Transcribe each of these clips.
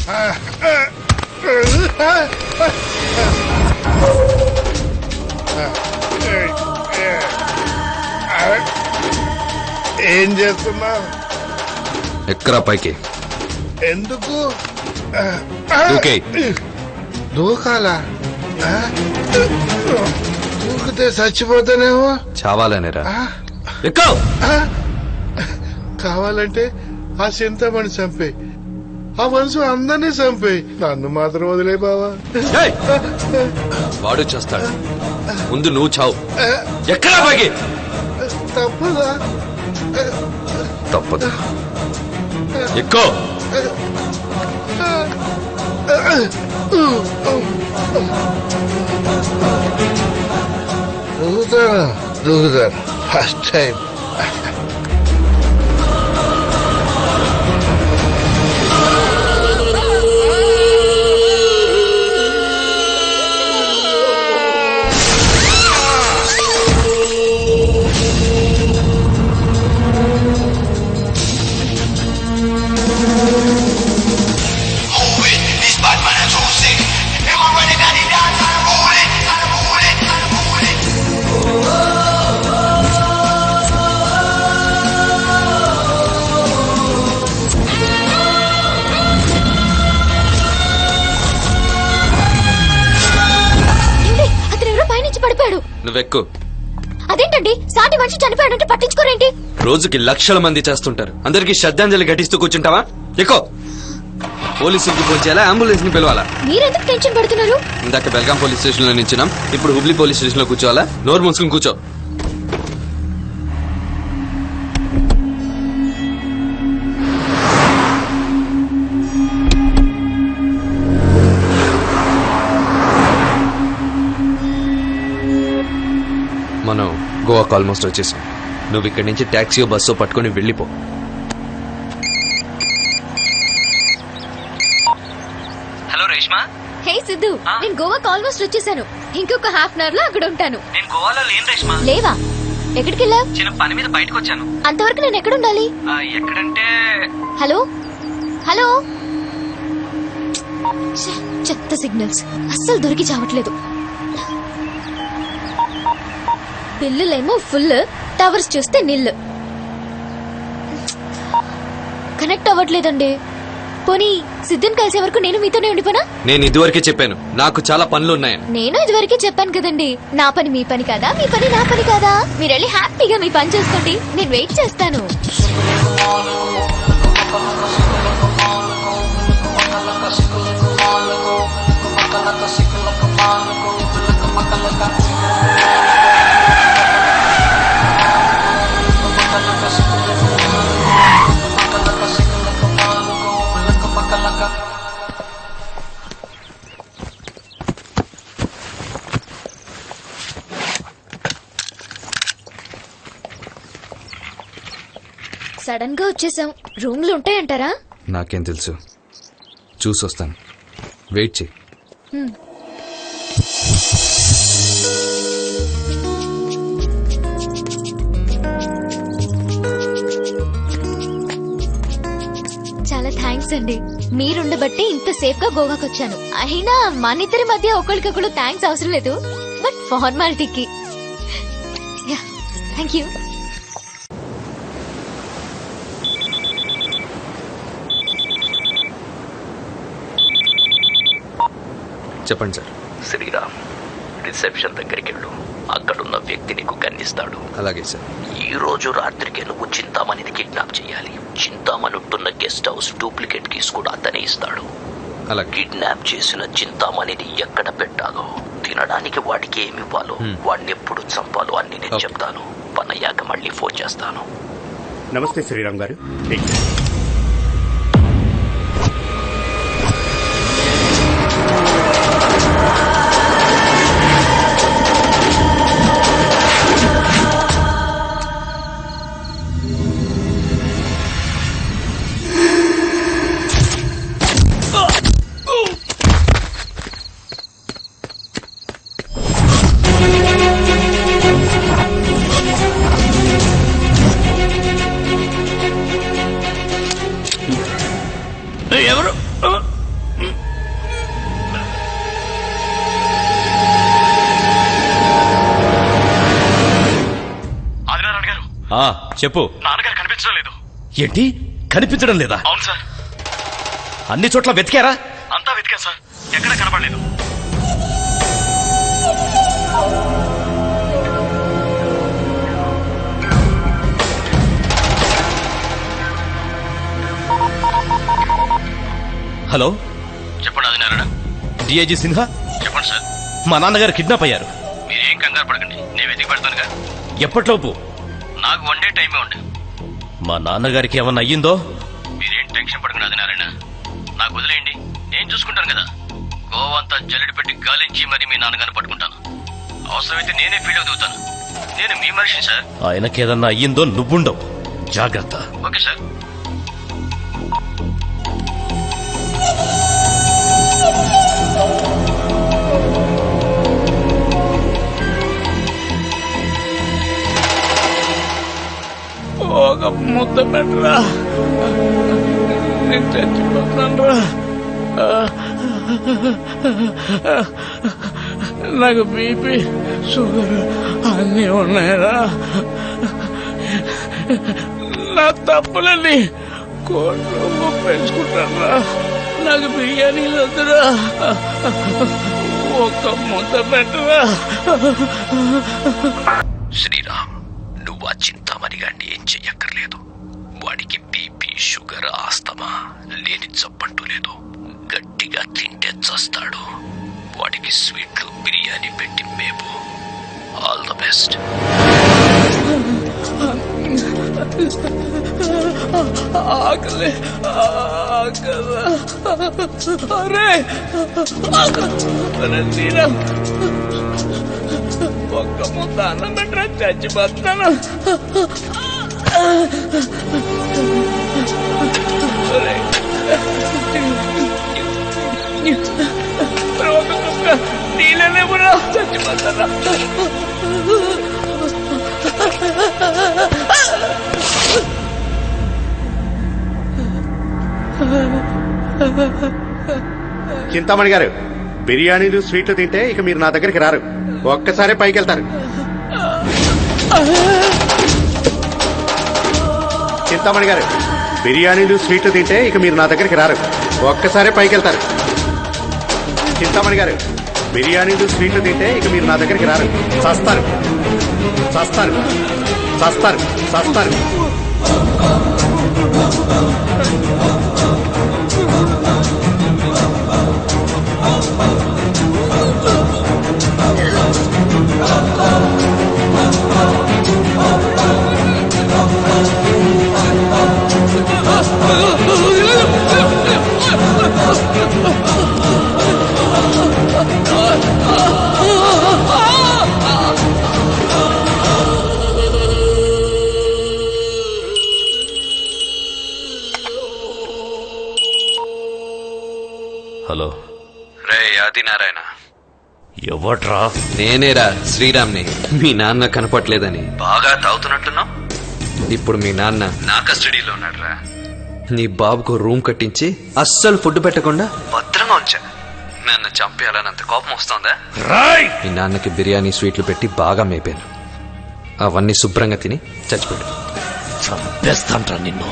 ఏం చేస్తున్నావు? ఎక్కరా పైకి. ఎందుకు దూకాలా? దూకితే చచ్చిపోతానేమో. చావాలనేరా? ఎక్కువ. కావాలంటే ఆ చింతమని చంపే, ఆ మనసు అందరినీ చంపే, నన్ను మాత్రం వదిలే బావా. వాడు చేస్తాడు, ముందు నువ్వు చావు. ఎక్కడా పైకి? తప్పదా? తప్పదు. ఎక్కువ. దూకుతాను ఫస్ట్ టైం. నువ్వెక్కు. అదేంటండి, సాటి మనిషి చనిపోయాడంటే పట్టించుకోరేంటి? రోజుకి లక్షల మంది చేస్తుంటారు, అందరికి శ్రద్ధాంజలి ఘటిస్తూ కూర్చుంటావా? ఎక్కువ. పోలీసులకు ఫోన్ చేయాలా, అంబులెన్స్ ని పిలవాలా? మీరెందుకు టెన్షన్ పడుతున్నారు? ఇందాక బెల్గాం పోలీస్ స్టేషన్ లో నించున్నాం, ఇప్పుడు హుబ్లీ పోలీస్ స్టేషన్ లో కూర్చోవాలా? నోరు మూసుకుని కూర్చో. మనం గోవాకు ఆల్మోస్ట్ వచ్చేసాం. నువ్వు ఇక్కడి నుంచి టాక్సీయో బస్సో పట్టుకుని వెళ్ళిపో. హలో రేష్మా. హే సిద్ధు, నేను గోవాకు ఆల్మోస్ట్ వచ్చేసాను. ఇంకొక హాఫ్ అన్ అవర్ లో అక్కడ ఉంటాను. నేను గోవాలో లేను రేష్మా. లేవా? ఎక్కడికి వెళ్ళావు? చిన్న పని మీద బయటకు వచ్చాను. అంతవరకు నేను ఎక్కడ ఉండాలి? ఎక్కడంటే హలో హలో, చెత్త సిగ్నల్స్, అస్సలు దొరికి చావట్లేదు. బిల్లులేమో ఫుల్, టవర్స్ చూస్తే నిల్. కనెక్ట్ అవ్వట్లేదండి. పోనీ సిద్ధుని కలిసే వరకు నేను మీతోనే ఉండిపోనా? నేను ఇదివరకే చెప్పాను, నాకు చాలా పనులు ఉన్నాయని. నేను ఇదివరకే చెప్పాను కదండి, నా పని మీ పని కాదా, మీ పని నా పని కాదా? మీరు వెళ్ళి హ్యాపీగా మీ పని చేసుకోండి, నేను వెయిట్ చేస్తాను. సడన్ గా వచ్చేసాం, రూమ్లు ఉంటాయంటారా? నాకేం తెలుసు, చూసొస్తాను. వెయిట్ చెయ్యి. చాలా థ్యాంక్స్ అండి, మీరుండబట్టి ఇంత సేఫ్ గా గోవాకి వచ్చాను. అయినా మన ఇద్దరి మధ్య ఒకరికొకరు థ్యాంక్స్ అవసరం లేదు, బట్ ఫార్మాలిటీకి. Thank you. చెప్పండి సార్. శ్రీరామ్, రిసెప్షన్ దగ్గరికి వెళ్ళు, అక్కడున్న వ్యక్తి నీకు కన్నిస్తాడు. అలాగే సార్. ఈ రోజు రాత్రికి నువ్వు చింతామణిని కిడ్నాప్ చేయాలి. చింతామణి ఉంటున్న గెస్ట్ హౌస్ డూప్లికేట్ కీస్ కూడా అతనే ఇస్తాడు. అలా కిడ్నాప్ చేసిన చింతామణిని ఎక్కడ పెట్టాలో, తినడానికి వాడికి ఏమి ఇవ్వాలో, వాడిని ఎప్పుడు చంపాలో అన్ని నేను చెప్తాను. పనయ్యాక మళ్ళీ ఫోన్ చేస్తాను. నమస్తే శ్రీరామ్ గారు. చెప్పు. నాన్నగారు కనిపించడం లేదు. ఏంటి కనిపించడం లేదా? అవును సార్. అన్ని చోట్ల వెతికారా? అంతా వెతికా సార్, ఎక్కడ కనపడలేదు. హలో, చెప్పండి ఆదినారాయణ. డిఐజీ సిన్హా. చెప్పండి సార్. మా నాన్నగారు కిడ్నాప్ అయ్యారు. మీరేం కంగారు పడకండి, నేను వెతికి పెడతానుగా. ఎప్పట్లోపు? నాకు 1 డే టైమే ఉండే. మా నాన్నగారికి ఏమన్నా అయ్యిందో? మీరేం టెన్షన్ పడకండి ఆదినారాయణ, నాకు వదిలేయండి, నేను చూసుకుంటాను కదా. గోవా అంతా జల్లెడ పెట్టి గాలించి మరి మీ నాన్నగారిని పట్టుకుంటాను. అవసరమైతే నేనే ఫీల్డ్ దిగుతాను. నేను మీ మనిషిని సార్. ఆయనకేదన్నా అయ్యిందో నువ్వుండవు. జాగ్రత్త. Okay sir. ఒక ముద్ద పెట్టరా, నేను చచ్చిపోతాను రా. నాకు బీపీ షుగర్ అన్నీ ఉన్నాయరా. నా తప్పులని కోట్లు పెంచుకుంటాను రా. నాకు బిర్యానీలు వద్దురా, ఒక ముద్ద పెట్టరా. శ్రీరామ్, నువ్వు ఆ చింతామణి గారిని ఏం చెయ్యక్కర్లేదు. వాడికి బీపీ షుగర్ ఆస్తమా లేని జబ్బంటూ లేదు. గట్టిగా తింటే చస్తాడు. వాడికి స్వీట్లు బిర్యానీ పెట్టి మేపు. All the best. ఆకలి ఆకలి. అరే అరే శ్రీరామ్, ఒక్క ముద్ద అన్నం పెట్టరా, చచ్చిపోతాను. అరే ఒక కుక్క నీళ్ళలేమురా, చచ్చిపోతానా. చింతామణి గారు, బిర్యానీలు స్వీట్లు తింటే ఇక మీరు నా దగ్గరికి రారు. ఒక్కసారి పైకి వెళ్తారు. చింతామణి గారు, బిర్యానీలు స్వీట్లు తింటే ఇక మీరు నా దగ్గరికి రారు. ఒక్కసారి పైకి వెళ్తారు. చింతామణి గారు, బిర్యానీలు స్వీట్లు తింటే ఇక మీరు నా దగ్గరికి రారు. చస్తారు చస్తారు చస్తారు చస్తారు. హలో. రే ఆదినారాయణ. ఎవడ్రా? నేనేరా, శ్రీరామ్ని. మీ నాన్న కనపట్లేదని బాగా తాగుతున్నట్టున్నావు. ఇప్పుడు మీ నాన్న నా కస్టడీలో ఉన్నాడు రా. నీ బాబుకు రూమ్ కట్టించి అస్సలు ఫుడ్ పెట్టకుండా భద్రంగా ఉంచా. నన్ను చంపేయాలన్నంత కోపం వస్తుందా? మీ నాన్నకి బిర్యానీ స్వీట్లు పెట్టి బాగా మేపాను. అవన్నీ శుభ్రంగా తిని చచ్చిపోయాడు. చంపేస్తాంట్రా నిన్ను,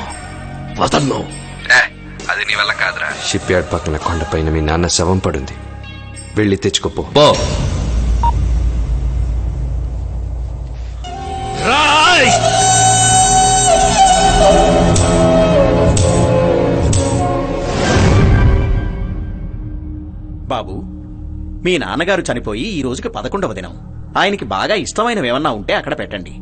వదలను. అది నీ వల్ల కాదురా. షిప్ యార్డ్ పక్కన కొండపైన మీ నాన్న శవం పడుంది, వెళ్ళి తెచ్చుకోపో. బాబు, మీ నాన్నగారు చనిపోయి ఈ రోజుకి 11వ దినం. ఆయనకి బాగా ఇష్టమైనవేమన్నా ఉంటే అక్కడ పెట్టండి.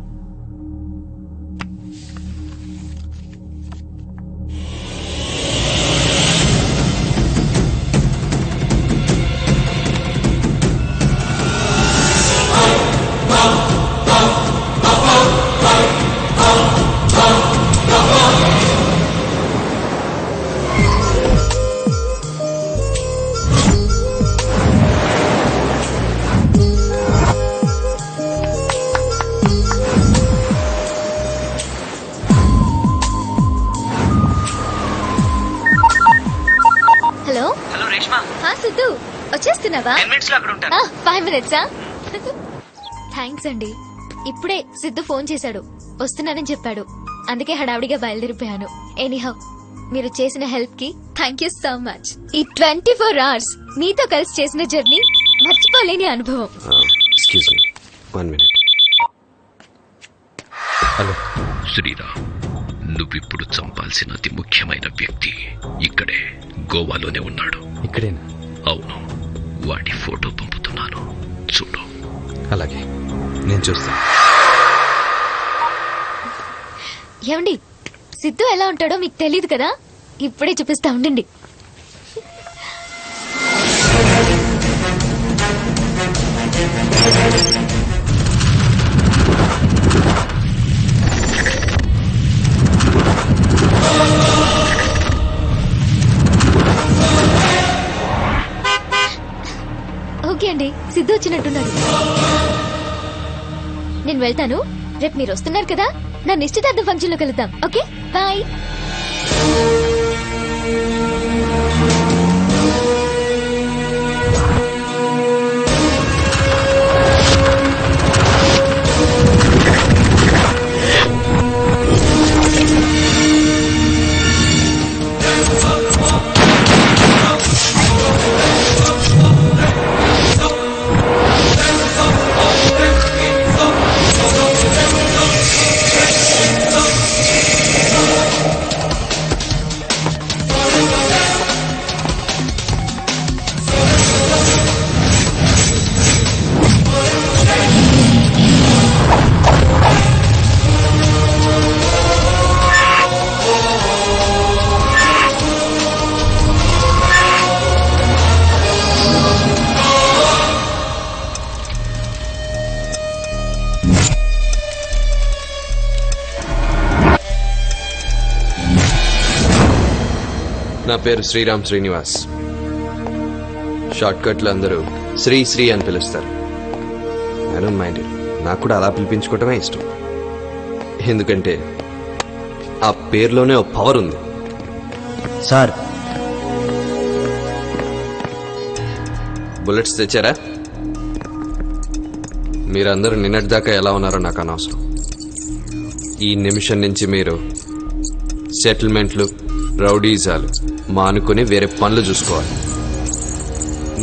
సిద్ధు వచ్చేస్తున్నావా? 10 minutes లో అక్కడ ఉంటాను. 5 minutes థ్యాంక్స్ అండి. ఇప్పుడే సిద్ధు ఫోన్ చేశాడు, వస్తున్నానని చెప్పాడు. అందుకే హడావిడిగా బయలుదేరిపోయాను. ఎనీహౌ మీరు చేసిన హెల్ప్ కి థ్యాంక్ యూ సో మచ్. ఈ 24 hours మీతో కలిసి చేసిన జర్నీ మర్చిపోలేని అనుభవం. Excuse me 1 minute. Hello Sriram, నువ్విప్పుడు చంపాల్సిన అతి ముఖ్యమైన వ్యక్తి ఇక్కడే గోవాలోనే ఉన్నాడు. ఇక్కడేనా? అవును, వాడి ఫోటో పంపుతున్నాను, చూడు. అలాగే, నేను చూస్తాను. ఏమండి, సిద్ధు ఎలా ఉంటాడో మీకు తెలియదు కదా, ఇప్పుడే చూపిస్తా ఉండండి. ఓకే అండి, సిద్ధు వచ్చినట్టున్నాడు. నేను వెళ్తాను. రేపు మీరు వస్తున్నారు కదా, నా నిశ్చితార్థం ఫంక్షన్ లో కలుద్దాం. Okay, bye. నా పేరు శ్రీరామ్ శ్రీనివాస్. షార్ట్ కట్లు అందరూ శ్రీ శ్రీ అని పిలుస్తారు. I don't mind it. నాకు కూడా అలా పిలిపించుకోవటమే ఇష్టం. ఎందుకంటే ఆ పేరులోనే ఒక పవర్ ఉంది. సార్, బుల్లెట్స్ తెచ్చారా? మీరందరూ నిన్నటిదాకా ఎలా ఉన్నారో నాకు అనవసరం. ఈ నిమిషం నుంచి మీరు సెటిల్మెంట్లు, రౌడీజాలు మానుకొని వేరే పనులు చూసుకోవాలి.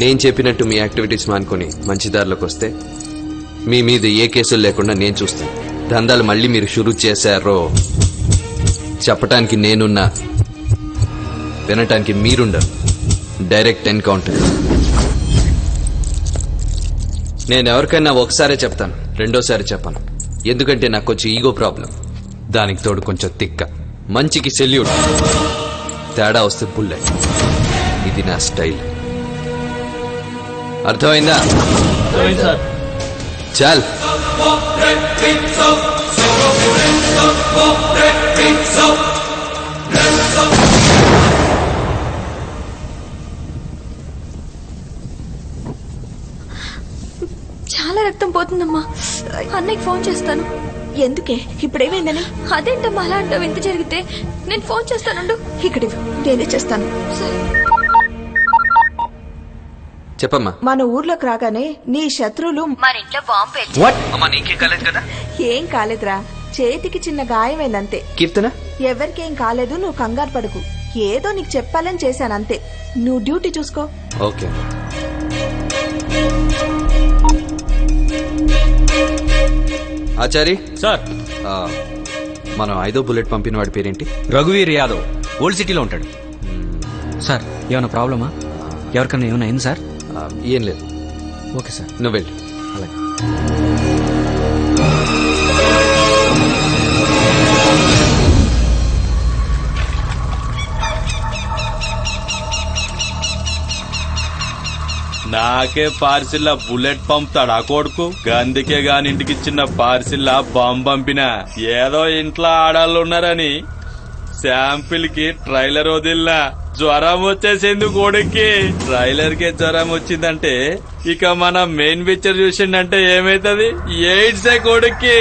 నేను చెప్పినట్టు మీ యాక్టివిటీస్ మానుకొని మంచి దారిలోకి వస్తే మీ మీద ఏ కేసులు లేకుండా నేను చూస్తాను. దందాలు మళ్ళీ మీరు షురూ చేశారో చెప్పటానికి నేనున్నా, వినటానికి మీరుండరు. Direct encounter. నేను ఎవరికైనా ఒకసారే చెప్తాను, రెండోసారి చెప్పను. ఎందుకంటే నాకు కొంచెం ఈగో ప్రాబ్లం. దానికి తోడు కొంచెం తిక్క. మంచికి సెల్యూట్, తేడా వస్తే బుల్లెట్. ఇది నా స్టైల్. అర్థమైందా? చల్. చాలా రక్తం పోతుందమ్మా. అన్నయ్యకి ఫోన్ చేస్తాను. ఎందుకే? ఇప్పుడేమైందని? అదేంటమ్మా అలా అంటావు? ఎంత జరిగితే నేను ఫోన్ చేస్తానుండు. ఇక్కడ నేనే చేస్తాను. చెప్పమ్మా. మన ఊర్లోకి రాగానే నీ శత్రువులు మన ఇంట్లో బాంబు పేల్చారు. అమ్మా, నీకేం కాలేదు కదా? ఏం కాలేదురా, చేతికి చిన్న గాయమైందంతే. కీర్తన? ఎవరికేం కాలేదు, నువ్వు కంగారు పడకు. ఏదో నీకు చెప్పాలని చేశానంతే. నువ్వు డ్యూటీ చూసుకో. ఓకే. ఆచారి సార్, మనం 5వ బుల్లెట్ పంపిన వాడి పేరేంటి? రఘువీర్ యాదవ్, ఓల్డ్ సిటీలో ఉంటాడు. సార్, ఏమైనా ప్రాబ్లమా? ఎవరికన్నా ఏమైనా అయింది సార్? ఏం లేదు. ఓకే సార్, నువ్వు వెళ్ళు. అలాగే. నాకే పార్సిల్ బుల్లెట్ పంపుతాడు ఆ కొడుకు. గందుకే గాని ఇంటికి చిన్న పార్సిల్ బాంబు పంపినా. ఏదో ఇంట్లో ఆడాళ్ళు ఉన్నారని శాంపిల్ కి ట్రైలర్ వదిలినా. జ్వరం వచ్చేసింది కొడుక్కి. ట్రైలర్ కి జ్వరం వచ్చిందంటే ఇక మన మెయిన్ పిక్చర్ చూసిండంటే ఏమైతుంది? ఎయిడ్సే కొడుక్కి.